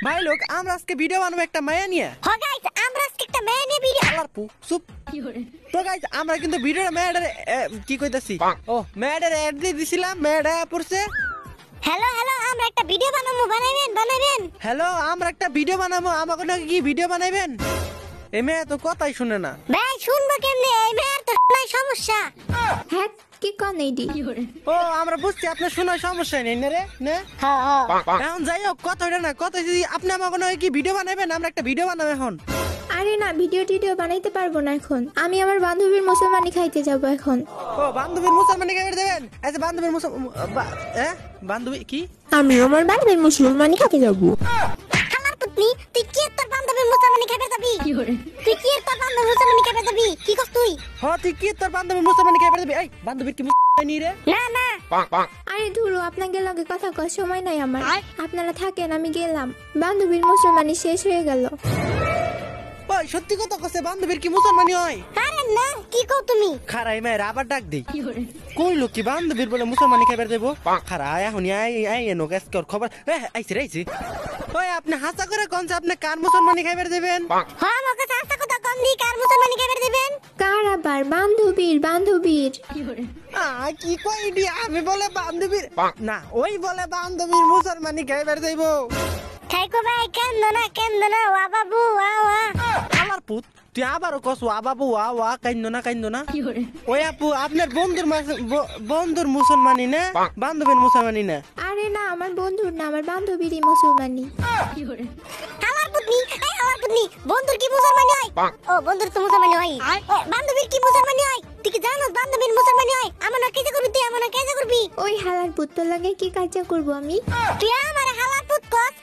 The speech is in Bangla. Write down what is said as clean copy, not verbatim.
ভাই লোক আমরা আজকে ভিডিও বানাবো একটা মায়া নিয়ে। হ্যাঁ গাইস, আমরা আজকে একটা মেয়ে নিয়ে ভিডিও। আলার পু চুপ। তো গাইস আমরা কিন্তু ভিডিওটা মেয়েটারে কি কইতাছি, ও মেয়েটারে অ্যাড দিয়ে দিছিলাম, মেয়েটা পড়ছে হ্যালো হ্যালো, আমরা একটা ভিডিও বানাবো, বানাবেন। হ্যালো আমরা একটা ভিডিও বানাবো, আমাকে নাকি কি ভিডিও বানাইবেন? এই মেয়ে তো কথাই শুনে না। ভাই শুনবো কেমনে, এই মেয়ের তো নাই সমস্যা। হ্যাঁ কি কন এইডি? ও আমরা বুঝছি আপনার শোনার সমস্যা নেই না রে না। হ্যাঁ এখন যাই হোক, কথা হইলো না, কথা যদি আপনি আমাকে নাকি কি ভিডিও বানাইবেন, আমরা একটা ভিডিও বানাবো এখন। আরে না, ভিডিও টিডিও বানাইতে পারবো না এখন। আমি আমার বান্ধবীর মুসলমানি খাইতে যাব এখন। ও বান্ধবীর মুসলমানি খাইতে দেবেন? আচ্ছা বান্ধবীর বান্ধবী কি? আমি আমার বান্ধবীর মুসলমানি খাইতে যাব। আমার পুতনি, তুই কি তোর বান্ধবীর মুসলমানি খাইতে যাবি? তুই কি তোর বান্ধবীর মুসলমানি খাইতে যাবি? কি করছ তুই? হ্যাঁ তুই কি তোর বান্ধবীর মুসলমানি খাইতে দেবি? এই বান্ধবীর কি মুসলমানি রে? না না, আরে ধুরু, আপনাকে লগে কথা কওয়ার সময় নাই আমার। আপনারা থাকেন, আমি গেলাম। বান্ধবীর মুসলমানি শেষ হয়ে গেল। ওই সত্যি কথা কইছে, বান্ধবীর কি মুসলমানি হয়? আরে না, কি কও তুমি? খারাই মায়ের আবার ডাক দেই। কইলো কি বান্ধবীর বলে মুসলমানি খাইবার দেবো? খারাই এখন আই এনো গাছকর খবর আইছি। ওই আপনি হাসা করে কোন আপনি কার মুসলমানি খাইবার দেবেন? হ্যাঁ আমাকে সাথে কথা কম দি, কার মুসলমানি খাইতে দিবেন? কার আবার? বান্ধবীর। কি কইডি? আমি বলে বান্ধবীর না, ওই বলে বান্ধবীর মুসলমানি খাইবার দেব। খাইকো ভাই, কেন না ওয়া বাবু ওয়া ওয়া। আমার পুত তুই আবারও কস ওয়া বাবু ওয়া কাইন্দ না। ওই আপু আপনার বন্ধুর মুসলমানি না, বান্ধবীর মুসলমানি না? আরে না, আমার বন্ধুর না, আমার বান্ধবীরই মুসলমানি। আমার পুতনি, বন্ধুর কি মুসলমানি হয়? ও বন্ধুর তো মুসলমানি হয়। ও বান্ধবীর কি মুসলমানি হয়? তুই কি জানো বান্ধবীর মুসলমানি হয়? আমার কেজে করবি তুই, আমার কেজে করবি? ওই হালার পুত্র লাগে কি কাজ করব আমি? তুই আমার হালার পুত কস,